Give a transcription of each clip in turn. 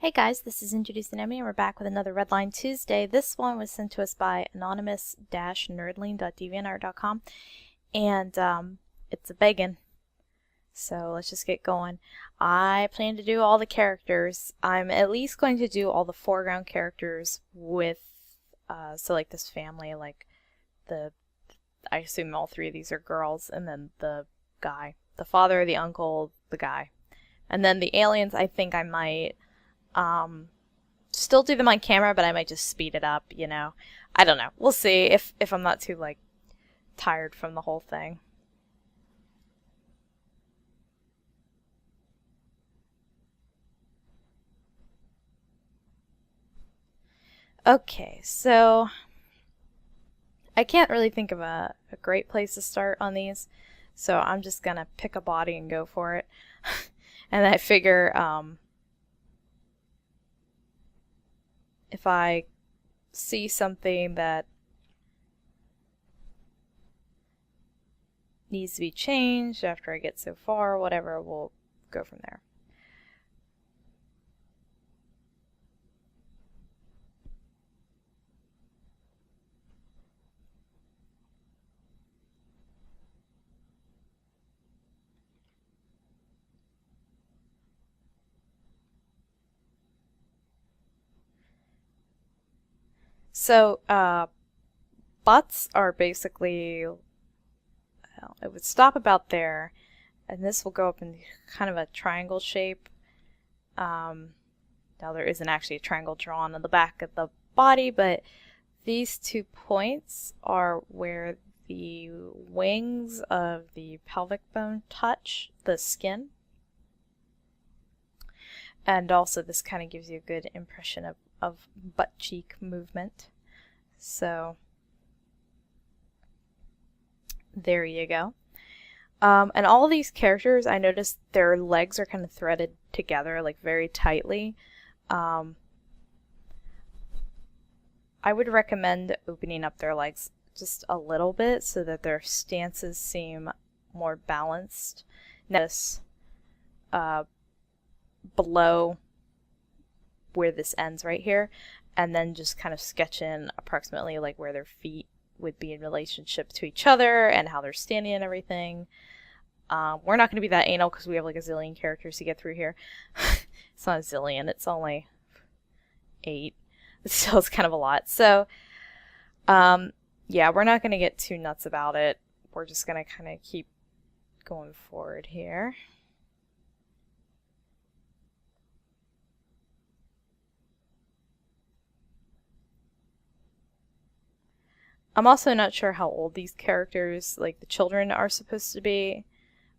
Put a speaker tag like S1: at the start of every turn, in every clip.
S1: Hey guys, this is IntroducingEmy and we're back with another Redline Tuesday. This one was sent to us by anonymous-nerdling.deviantart.com and it's a biggun. So let's just get going. I plan to do all the characters. I'm at least going to do all the foreground characters with, so like this family, like I assume all three of these are girls, and then the guy. The father, the uncle, the guy. And then the aliens, I think I might still do them on camera, but I might just speed it up, you know. I don't know. We'll see if I'm not too, like, tired from the whole thing. Okay, so I can't really think of a great place to start on these, so I'm just gonna pick a body and go for it. And I figure, if I see something that needs to be changed after I get so far, whatever, we'll go from there. So, butts are basically, well, it would stop about there, and this will go up in kind of a triangle shape. Now there isn't actually a triangle drawn on the back of the body, but these 2 points are where the wings of the pelvic bone touch the skin. And also this kind of gives you a good impression of butt cheek movement. So there you go. And all of these characters, I noticed their legs are kind of threaded together, like very tightly. I would recommend opening up their legs just a little bit so that their stances seem more balanced. Notice below where this ends right here, and then just kind of sketch in approximately like where their feet would be in relationship to each other and how they're standing and everything. We're not going to be that anal because we have like a zillion characters to get through here. It's not a zillion, it's only 8. It still is kind of a lot. So, yeah, we're not going to get too nuts about it. We're just going to kind of keep going forward here. I'm also not sure how old these characters, like the children, are supposed to be.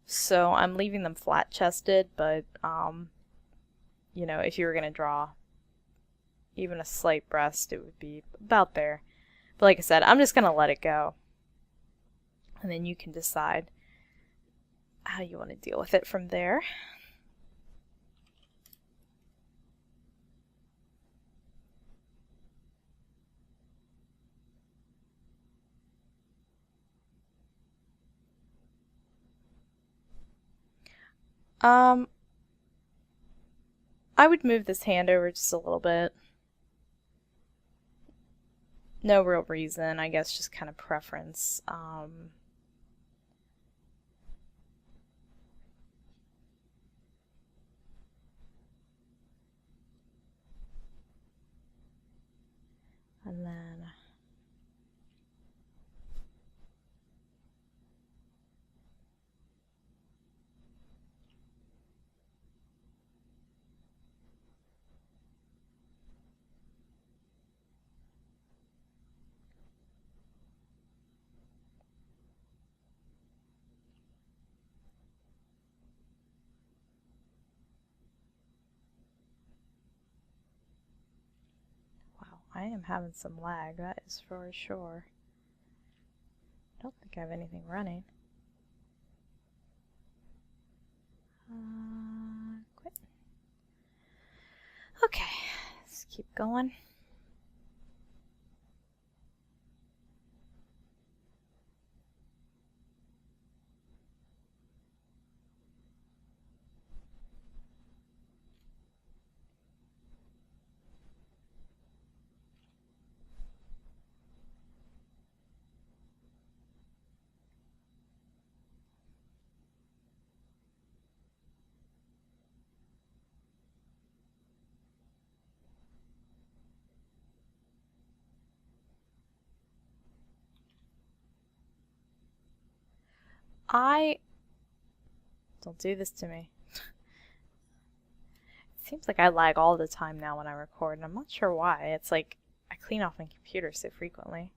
S1: So I'm leaving them flat-chested, but, you know, if you were going to draw even a slight breast, it would be about there. But like I said, I'm just going to let it go. And then you can decide how you want to deal with it from there. I would move this hand over just a little bit. No real reason, I guess just kind of preference. And then I am having some lag, that is for sure. I don't think I have anything running. Quit. Okay, let's keep going. Don't do this to me. It seems like I lag all the time now when I record, and I'm not sure why. It's like I clean off my computer so frequently.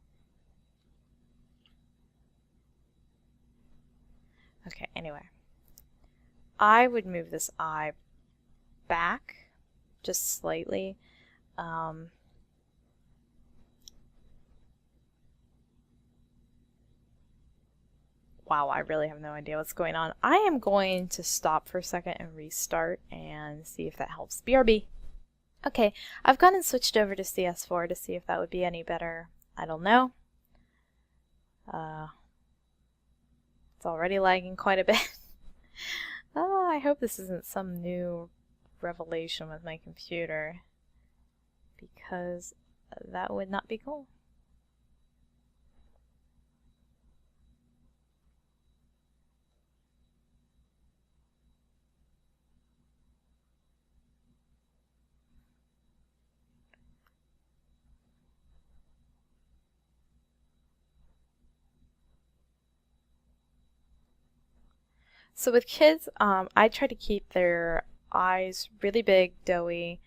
S1: Okay, anyway. I would move this eye back just slightly. Wow, I really have no idea what's going on. I am going to stop for a second and restart and see if that helps. BRB. Okay, I've gone and switched over to CS4 to see if that would be any better. I don't know. It's already lagging quite a bit. Oh, I hope this isn't some new revelation with my computer, because that would not be cool. So with kids, I try to keep their eyes really big, doughy,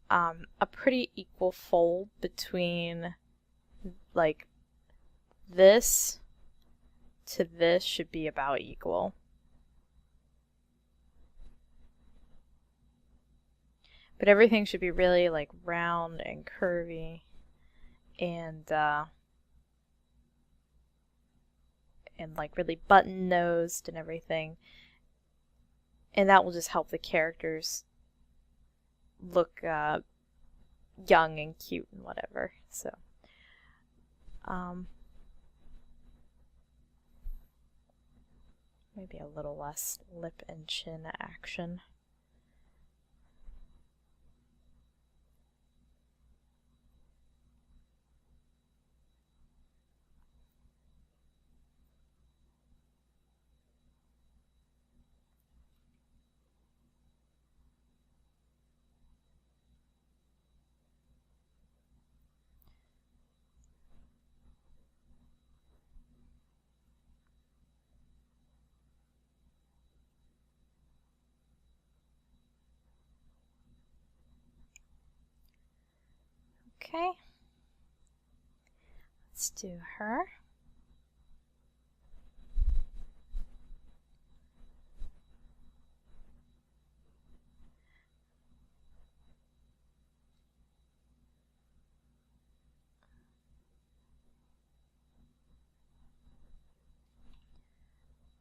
S1: a pretty equal fold between like this to this should be about equal. But everything should be really like round and curvy and like really button-nosed and everything. And that will just help the characters look young and cute and whatever. So, maybe a little less lip and chin action. Okay, let's do her.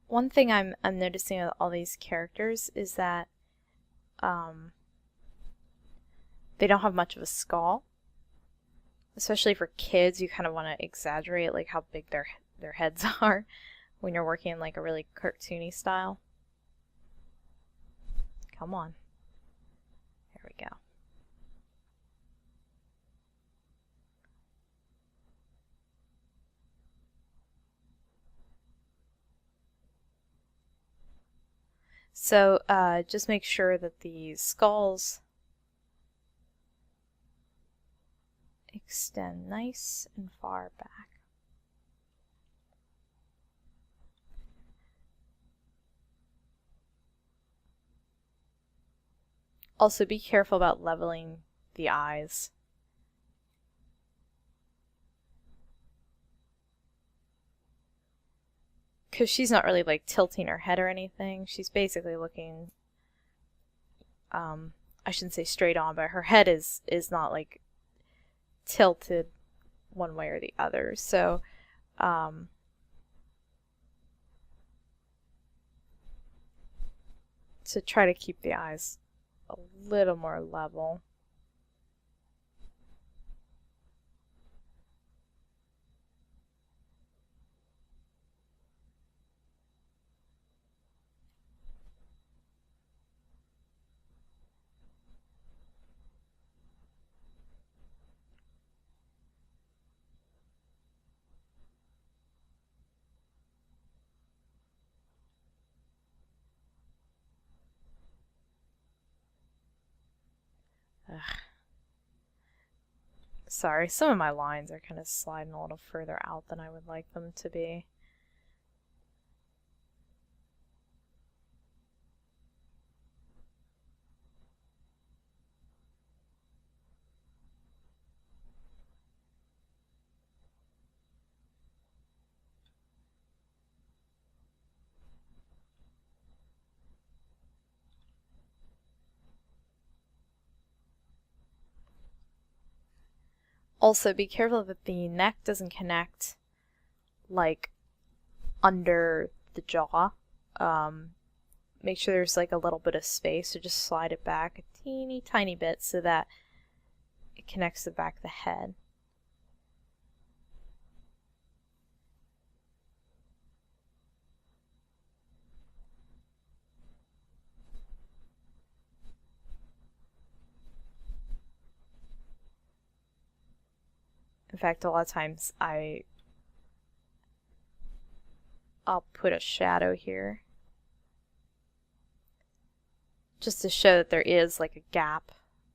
S1: One thing I'm noticing with all these characters is that they don't have much of a skull. Especially for kids, you kind of want to exaggerate like how big their heads are when you're working in like a really cartoony style. Come on. There we go. So just make sure that the skulls extend nice and far back. Also be careful about leveling the eyes. Because she's not really like tilting her head or anything. She's basically looking, I shouldn't say straight on, but her head is not like tilted one way or the other. So to try to keep the eyes a little more level. Ugh. Sorry, some of my lines are kind of sliding a little further out than I would like them to be. Also, be careful that the neck doesn't connect like under the jaw. Make sure there's like a little bit of space, so just slide it back a teeny tiny bit so that it connects the back of the head. In fact, a lot of times I'll put a shadow here just to show that there is like a gap,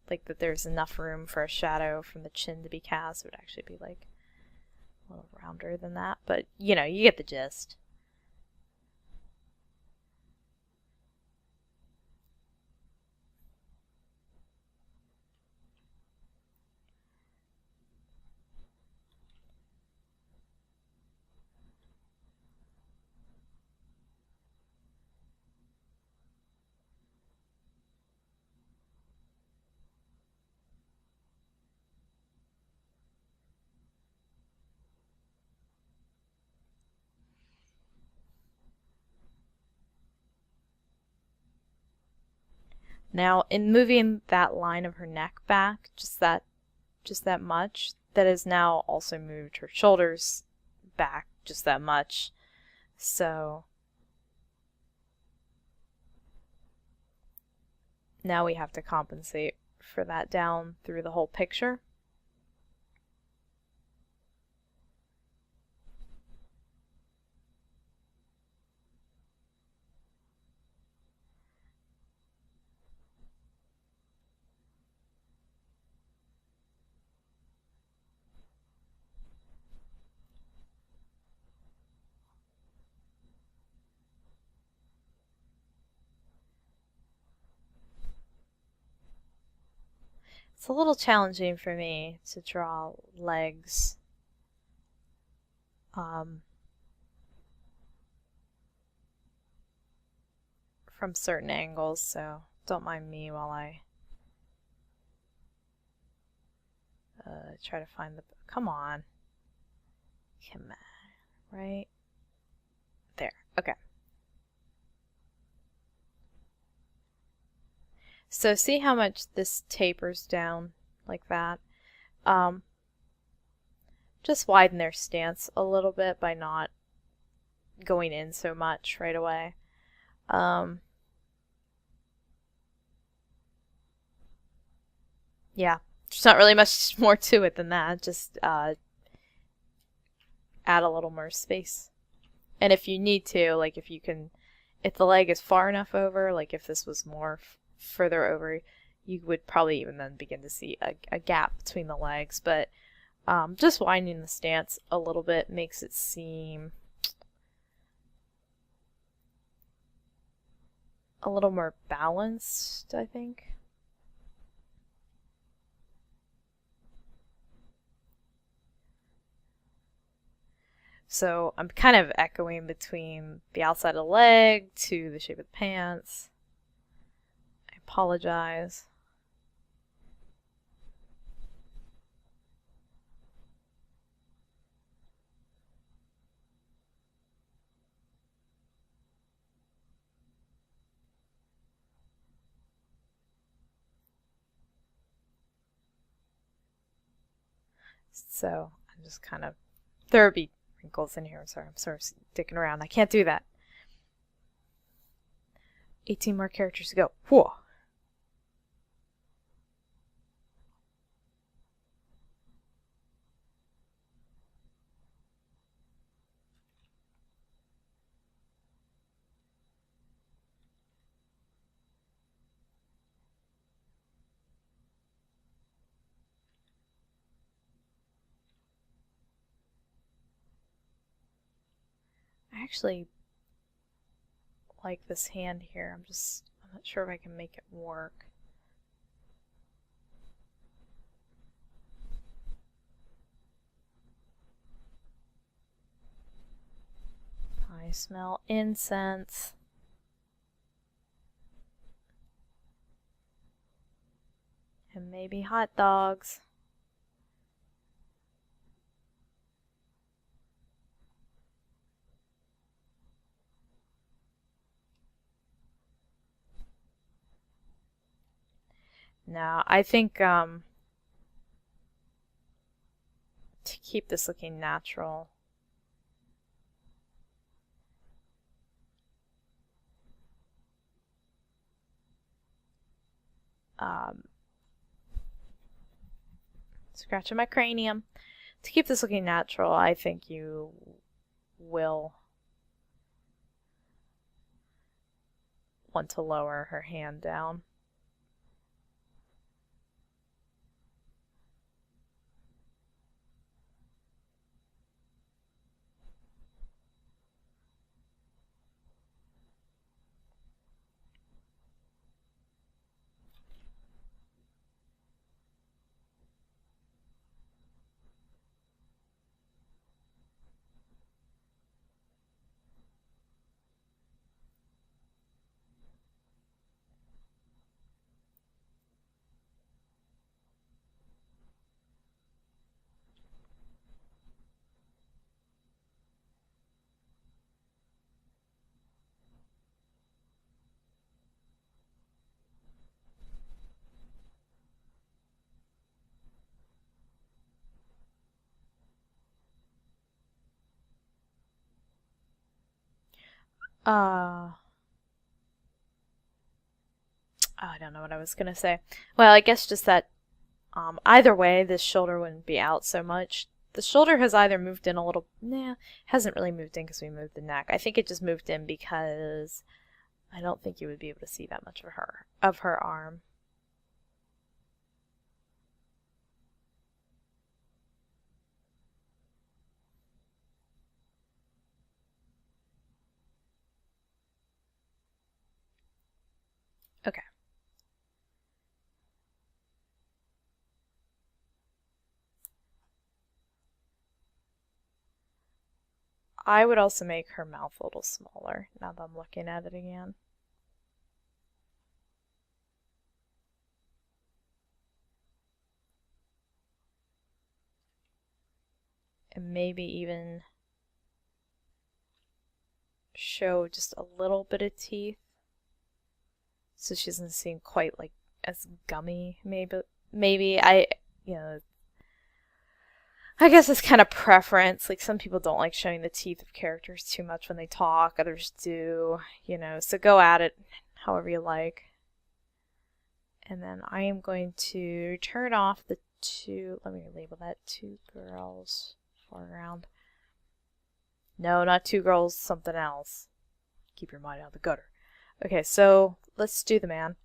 S1: like that there's enough room for a shadow from the chin to be cast. It would actually be like a little rounder than that, but you know, you get the gist. Now, in moving that line of her neck back, just that much, that has now also moved her shoulders back just that much. So now we have to compensate for that down through the whole picture. It's a little challenging for me to draw legs from certain angles, so don't mind me while I try to find the... Come on. Come on. Right there. Okay. So see how much this tapers down like that? Just widen their stance a little bit by not going in so much right away. Yeah, there's not really much more to it than that. Just add a little more space. And if you need to, like if the leg is far enough over, like if this was more further over, you would probably even then begin to see a gap between the legs. But just widening the stance a little bit makes it seem a little more balanced, I think. So I'm kind of echoing between the outside of the leg to the shape of the pants. I apologize. So I'm just kind of, there'll be wrinkles in here. Sorry, I'm sort of sticking around. I can't do that. 18 more characters to go. Whoa. I actually like this hand here. I'm not sure if I can make it work. I smell incense. And maybe hot dogs. No, I think to keep this looking natural, um, scratching my cranium. To keep this looking natural, I think you will want to lower her hand down. I don't know what I was gonna say. Well, I guess just that either way, this shoulder wouldn't be out so much. The shoulder has either moved in a little, nah, hasn't really moved in because we moved the neck. I think it just moved in because I don't think you would be able to see that much of her arm. Okay. I would also make her mouth a little smaller now that I'm looking at it again. And maybe even show just a little bit of teeth so she doesn't seem quite like as gummy. Maybe you know, I guess it's kind of preference. Like some people don't like showing the teeth of characters too much when they talk, others do, you know, so go at it however you like. And then I am going to turn off the two, let me label that, two girls foreground. No, not two girls, something else. Keep your mind out of the gutter. Okay, so let's do the man.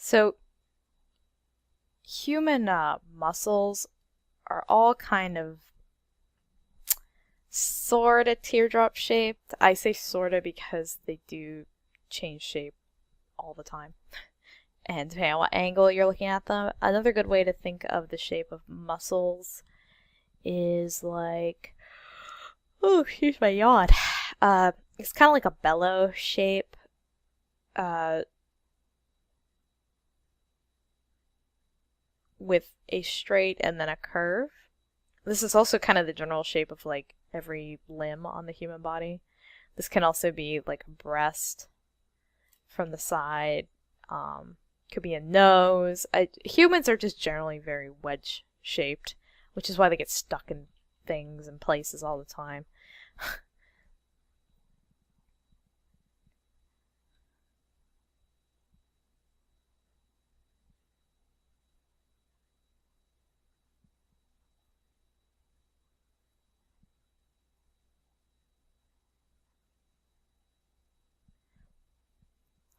S1: So human muscles are all kind of sort of teardrop shaped. I say sort of because they do change shape all the time. And depending on what angle you're looking at them. Another good way to think of the shape of muscles is like, oh, excuse my yawn. It's kind of like a bellow shape. With a straight and then a curve. This is also kind of the general shape of like every limb on the human body. This can also be like a breast from the side. Could be a nose. Humans are just generally very wedge shaped, which is why they get stuck in things and places all the time.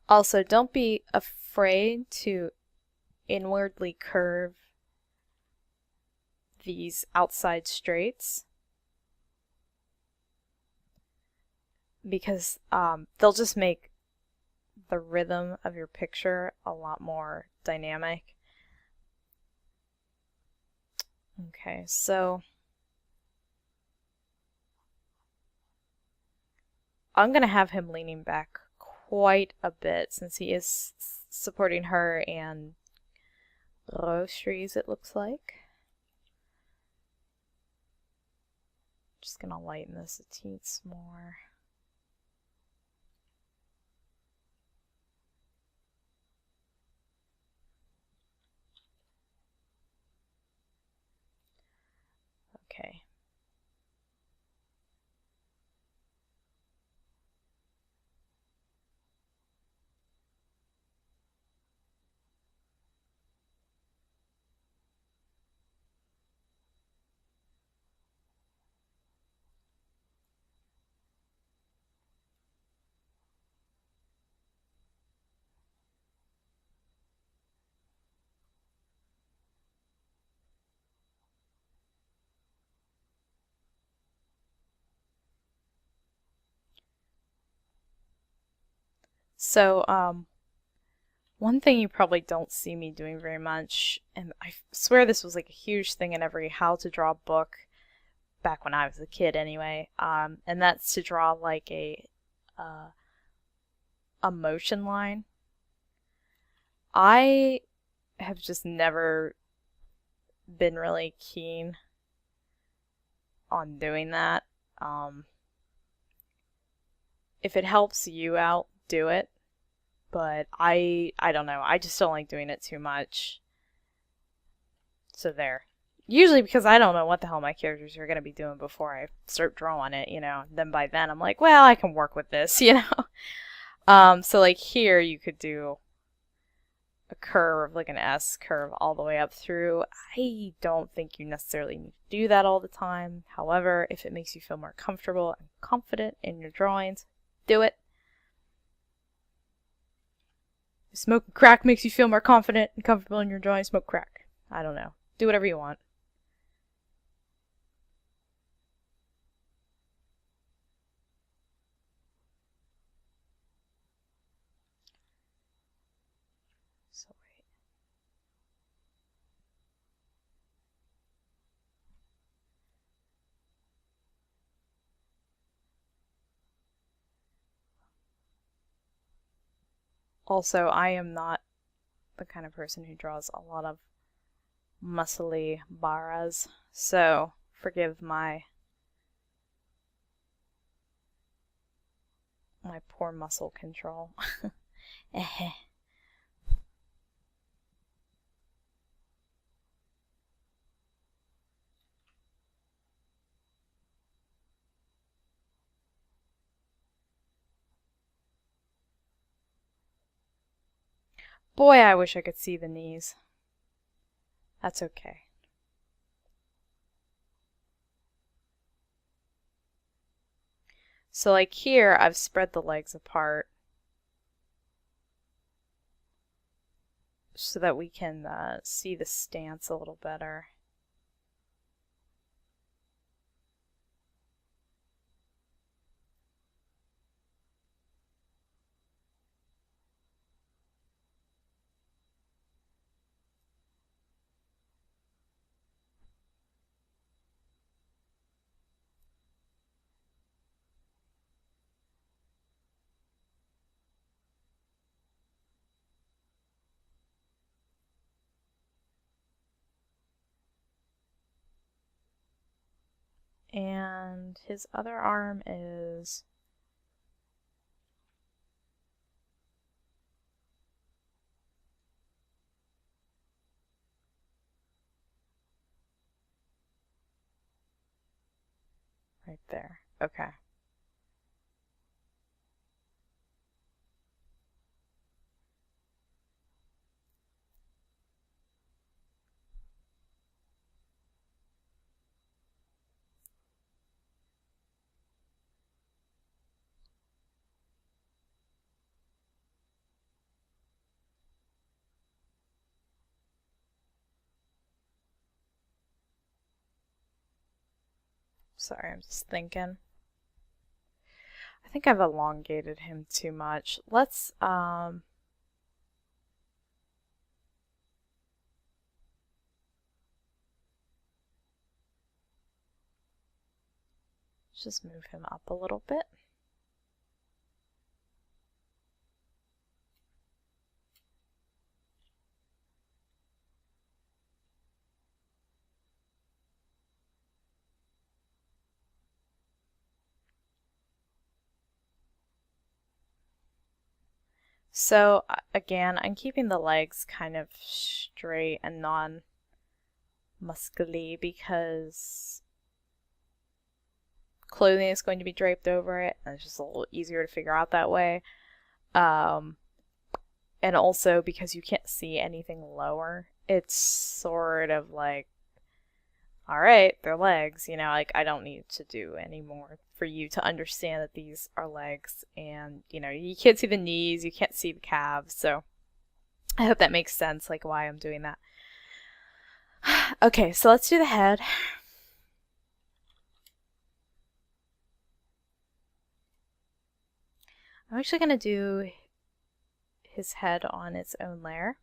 S1: Also, don't be afraid to inwardly curve these outside straights because they'll just make the rhythm of your picture a lot more dynamic. Okay, so I'm going to have him leaning back quite a bit since he is supporting her and groceries, it looks like. Just going to lighten this a teens more. Okay. So, one thing you probably don't see me doing very much, and I swear this was like a huge thing in every how to draw book back when I was a kid anyway, and that's to draw like a motion line. I have just never been really keen on doing that. If it helps you out, do it. But I don't know. I just don't like doing it too much. So there. Usually because I don't know what the hell my characters are going to be doing before I start drawing it, you know. Then by then I'm like, well, I can work with this, you know. So like here you could do a curve, like an S curve all the way up through. I don't think you necessarily need to do that all the time. However, if it makes you feel more comfortable and confident in your drawings, do it. If smoking crack makes you feel more confident and comfortable in your drawing, smoke crack. I don't know. Do whatever you want. So wait. Also, I am not the kind of person who draws a lot of muscly barras, so forgive my poor muscle control. Boy, I wish I could see the knees. That's okay. So like here, I've spread the legs apart so that we can see the stance a little better. And his other arm is right there. Okay. Sorry, I'm just thinking. I think I've elongated him too much. Let's just move him up a little bit. So again, I'm keeping the legs kind of straight and non-muscly because clothing is going to be draped over it, and it's just a little easier to figure out that way. Um, and also because you can't see anything lower, it's sort of like, all right, they're legs, you know, like I don't need to do any more for you to understand that these are legs, and you know, you can't see the knees, you can't see the calves, so I hope that makes sense, like why I'm doing that. Okay, so let's do the head. I'm actually going to do his head on its own layer.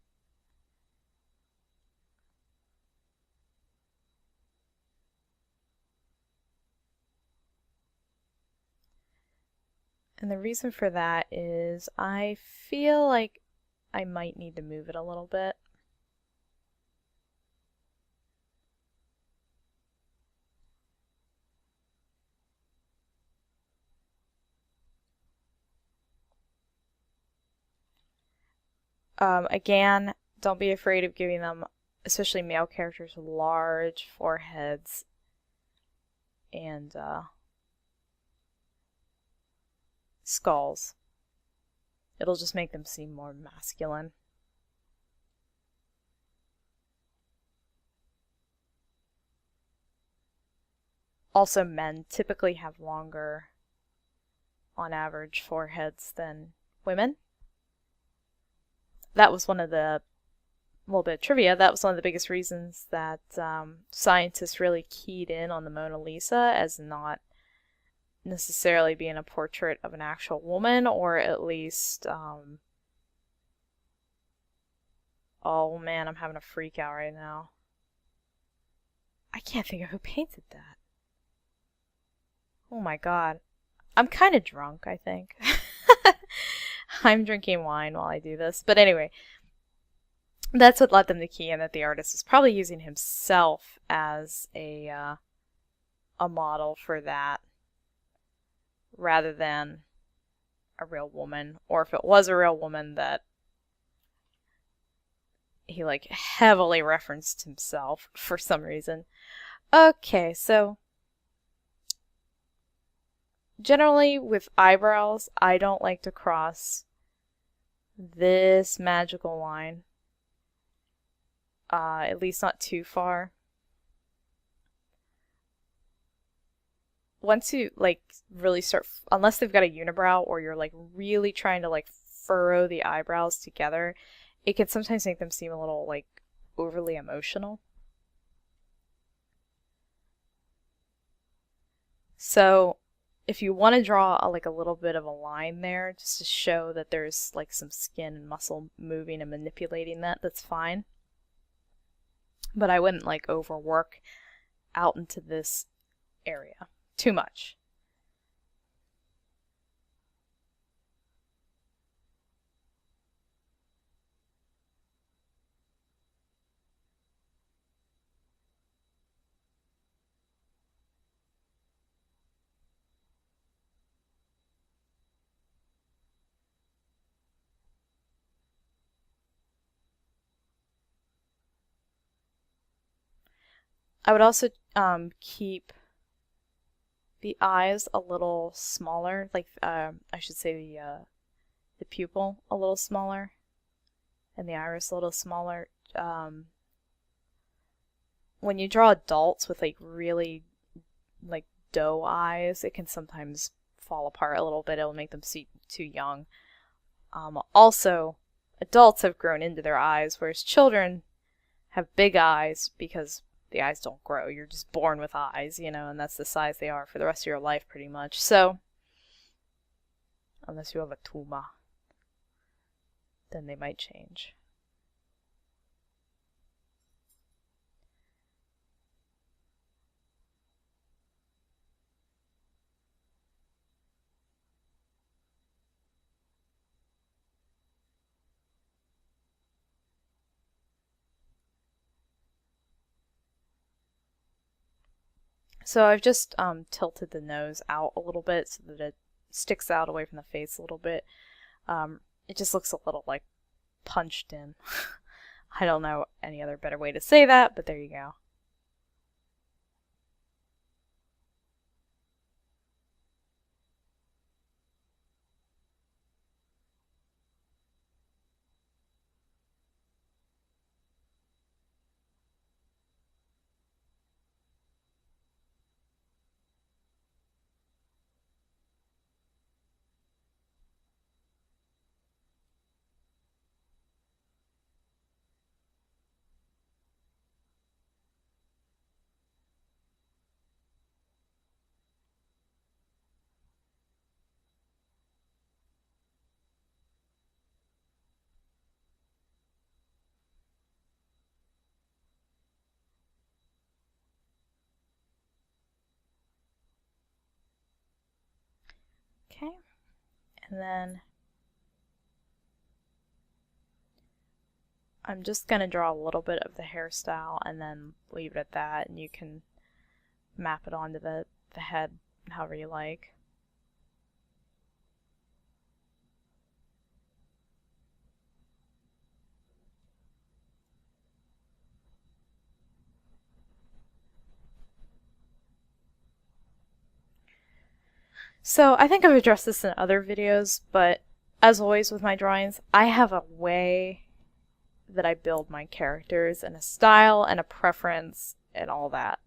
S1: And the reason for that is I feel like I might need to move it a little bit. Again, don't be afraid of giving them, especially male characters, large foreheads and skulls. It'll just make them seem more masculine. Also, men typically have longer, on average, foreheads than women. That was one of the little bit of trivia, that was one of the biggest reasons that scientists really keyed in on the Mona Lisa as not necessarily being a portrait of an actual woman, or at least, oh man, I'm having a freak out right now. I can't think of who painted that. Oh my god. I'm kind of drunk, I think. I'm drinking wine while I do this. But anyway, that's what led them to key in that the artist was probably using himself as a model for that rather than a real woman, or if it was a real woman, that he like heavily referenced himself for some reason. Okay, so generally with eyebrows, I don't like to cross this magical line. At least not too far. Once you like really start, unless they've got a unibrow or you're like really trying to like furrow the eyebrows together, it can sometimes make them seem a little like overly emotional. So if you want to draw like a little bit of a line there just to show that there's like some skin and muscle moving and manipulating that, that's fine. But I wouldn't like overwork out into this area too much. I would also keep the eyes a little smaller, like I should say the pupil a little smaller, and the iris a little smaller. When you draw adults with like really like doe eyes, it can sometimes fall apart a little bit. It'll make them seem too young. Also, adults have grown into their eyes, whereas children have big eyes because the eyes don't grow. You're just born with eyes, you know, and that's the size they are for the rest of your life pretty much. So, unless you have a tumor, then they might change. So I've just tilted the nose out a little bit so that it sticks out away from the face a little bit. it just looks a little like punched in. I don't know any other better way to say that, but there you go. Okay, and then I'm just going to draw a little bit of the hairstyle and then leave it at that, and you can map it onto the head however you like. So I think I've addressed this in other videos, but as always with my drawings, I have a way that I build my characters and a style and a preference and all that.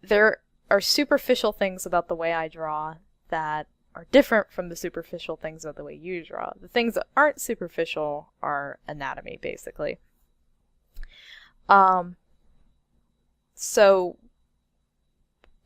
S1: There are superficial things about the way I draw that are different from the superficial things about the way you draw. The things that aren't superficial are anatomy, basically. So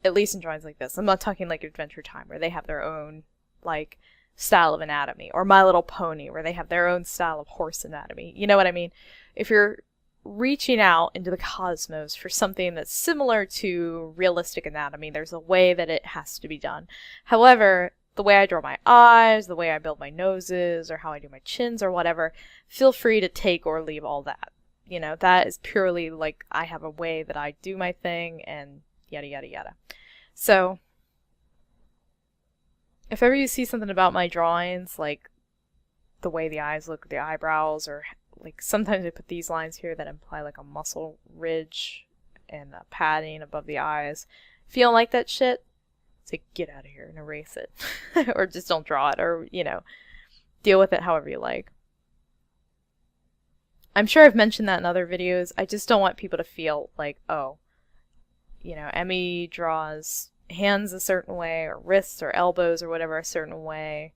S1: at least in drawings like this, I'm not talking like Adventure Time where they have their own like style of anatomy, or My Little Pony where they have their own style of horse anatomy. You know what I mean? If you're reaching out into the cosmos for something that's similar to realistic anatomy, there's a way that it has to be done. However, the way I draw my eyes, the way I build my noses, or how I do my chins or whatever, feel free to take or leave all that. You know, that is purely like I have a way that I do my thing and yada yada yada. So if ever you see something about my drawings, like the way the eyes look, the eyebrows, or like sometimes I put these lines here that imply like a muscle ridge and a padding above the eyes. If you don't like that shit, say get out of here and erase it. Or just don't draw it, or, you know, deal with it however you like. I'm sure I've mentioned that in other videos. I just don't want people to feel like, oh, you know, Emmy draws hands a certain way, or wrists or elbows or whatever a certain way,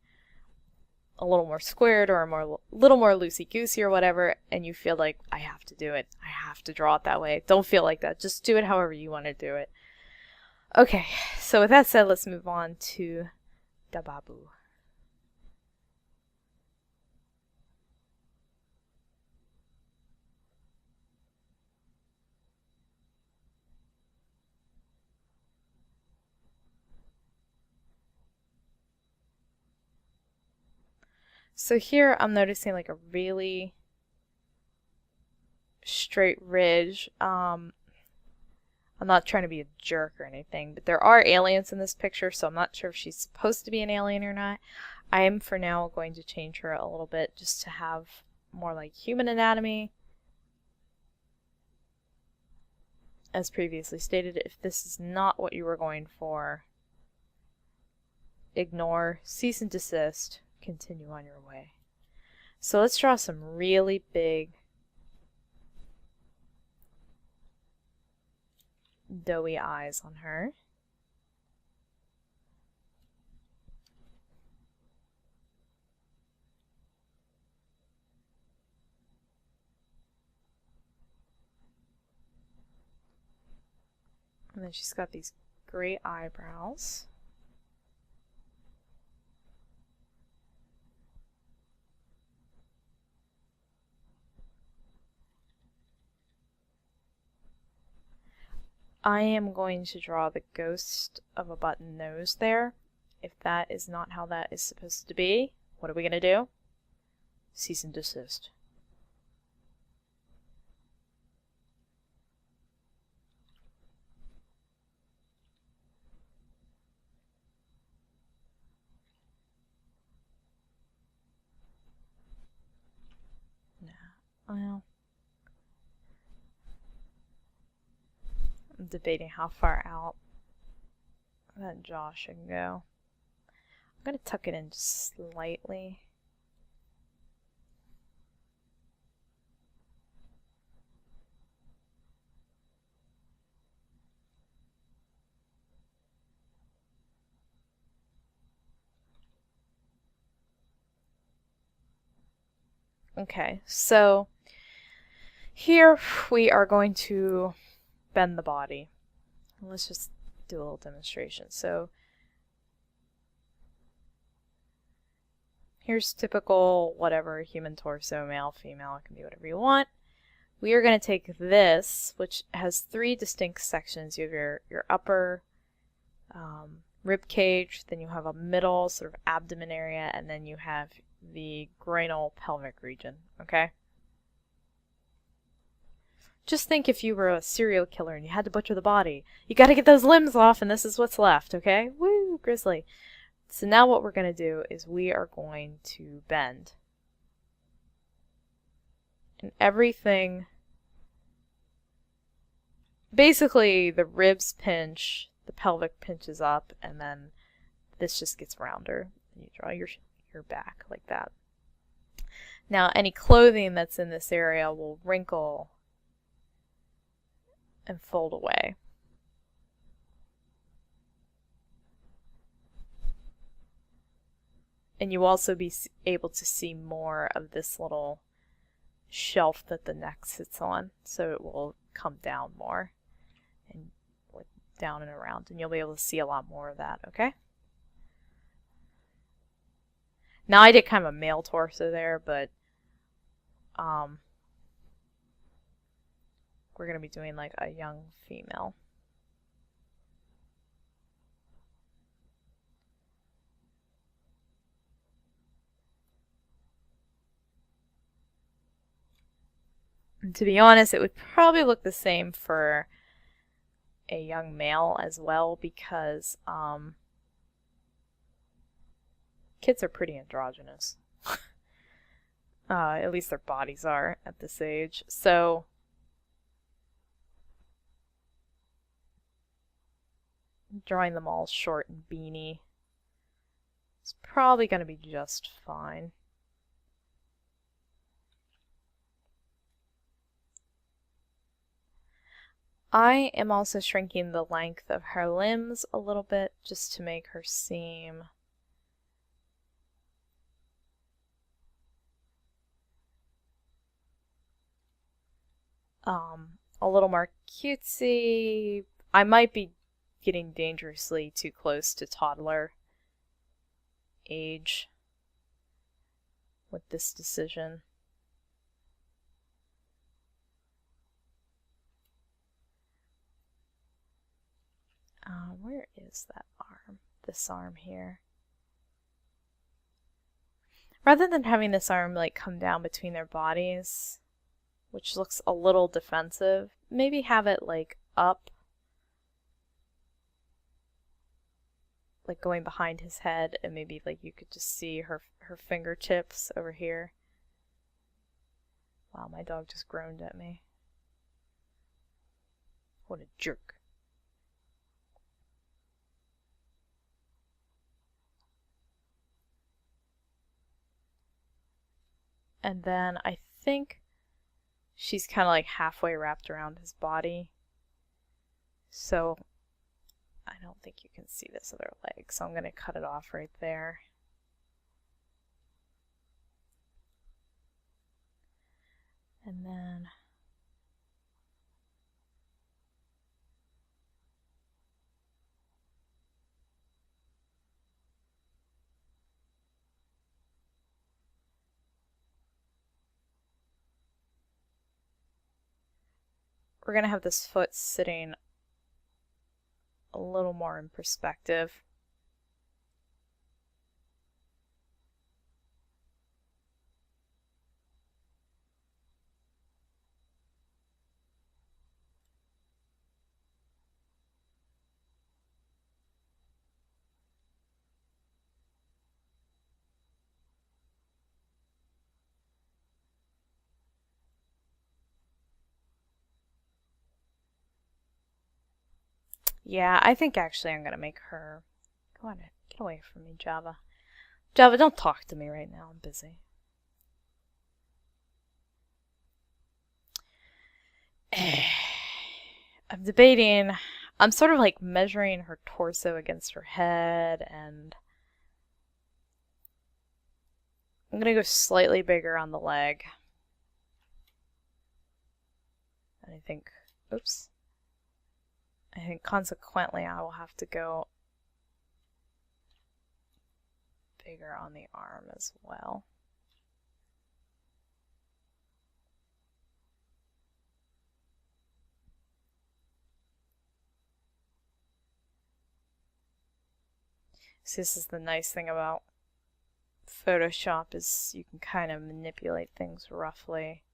S1: a little more squared or a little more loosey-goosey or whatever, and you feel like, I have to do it. I have to draw it that way. Don't feel like that. Just do it however you want to do it. Okay, so with that said, let's move on to the babu. So here I'm noticing like a really straight ridge. I'm not trying to be a jerk or anything, but there are aliens in this picture, so I'm not sure if she's supposed to be an alien or not. I am for now going to change her a little bit just to have more like human anatomy. As previously stated, if this is not what you were going for, ignore, cease and desist, continue on your way. So let's draw some really big doughy eyes on her. And then she's got these great eyebrows. I am going to draw the ghost of a button nose there. If that is not how that is supposed to be, what are we going to do? Cease and desist. Well, I'm debating how far out that jaw should go. I'm going to tuck it in just slightly. Okay, so here we are going to bend the body. Let's just do a little demonstration. So here's typical whatever human torso, male, female, it can be whatever you want. We are going to take this, which has three distinct sections. You have your upper rib cage, then you have a middle sort of abdomen area, and then you have the groinal pelvic region, okay? Just think if you were a serial killer and you had to butcher the body. You gotta get those limbs off and this is what's left, okay? Woo, grisly. So now what we're gonna do is we are going to bend. And everything, basically the ribs pinch, the pelvic pinches up, and then this just gets rounder. You draw your back like that. Now any clothing that's in this area will wrinkle and fold away. And you also be able to see more of this little shelf that the neck sits on, so it will come down more and down and around, and you'll be able to see a lot more of that, okay? Now I did kind of a male torso there, but we're going to be doing like a young female. And to be honest, it would probably look the same for a young male as well, because kids are pretty androgynous. At least their bodies are at this age. So drawing them all short and beanie is probably going to be just fine. I am also shrinking the length of her limbs a little bit just to make her seem a little more cutesy. I might be getting dangerously too close to toddler age with this decision. Where is that arm? This arm here. Rather than having this arm like come down between their bodies, which looks a little defensive, maybe have it like up, like going behind his head, and maybe like you could just see her fingertips over here. Wow, my dog just groaned at me. What a jerk. And then I think she's kind of like halfway wrapped around his body. So I don't think you can see this other leg, so I'm going to cut it off right there. And then we're going to have this foot sitting a little more in perspective. Yeah, I think actually I'm gonna make her... Go on, get away from me, Java. Java, don't talk to me right now. I'm busy. I'm debating. I'm sort of like measuring her torso against her head, and I'm gonna go slightly bigger on the leg. And I think, oops. I think consequently I will have to go bigger on the arm as well. So this is the nice thing about Photoshop, is you can kind of manipulate things roughly.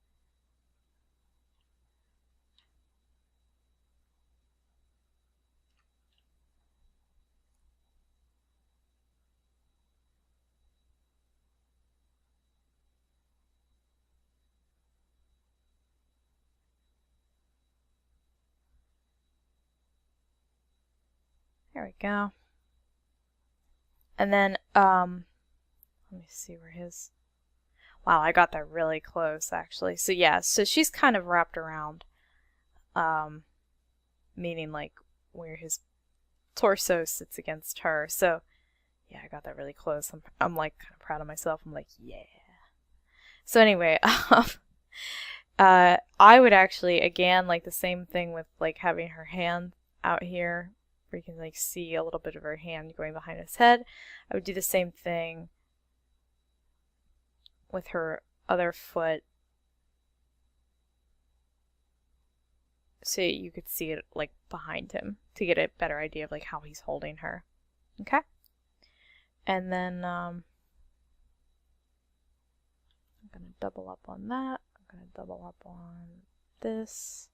S1: There we go. And then, let me see where his... Wow, I got that really close, actually. So yeah, so she's kind of wrapped around, meaning like where his torso sits against her. So yeah, I got that really close. I'm like kind of proud of myself. I'm like, yeah. So anyway, I would actually, again, like the same thing with like having her hand out here, where you can like see a little bit of her hand going behind his head. I would do the same thing with her other foot, so you could see it like behind him to get a better idea of like how he's holding her. Okay? And then I'm gonna double up on that. I'm gonna double up on this.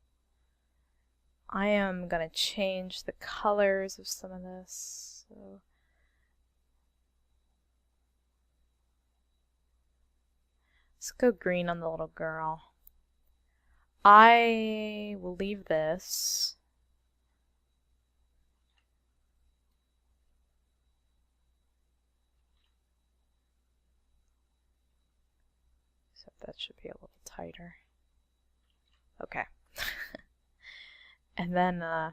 S1: I am gonna change the colors of some of this. So let's go green on the little girl. I will leave this. So that should be a little tighter. Okay. And then I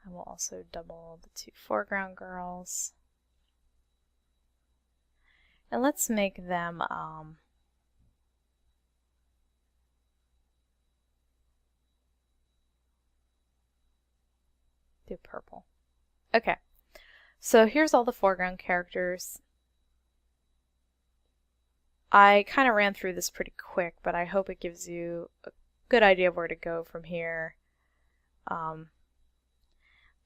S1: will also double the two foreground girls. And let's make them do purple. Okay. So here's all the foreground characters. I kind of ran through this pretty quick, but I hope it gives you a good idea of where to go from here. And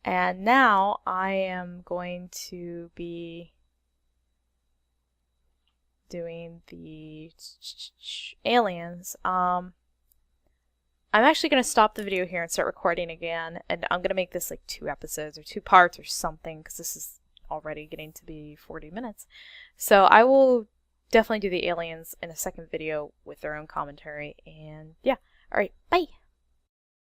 S1: now I am going to be doing the aliens. I'm actually going to stop the video here and start recording again, and I'm going to make this like 2 episodes or 2 parts or something, because this is already getting to be 40 minutes. So I will definitely do the aliens in a second video with their own commentary, and yeah. Alright, bye!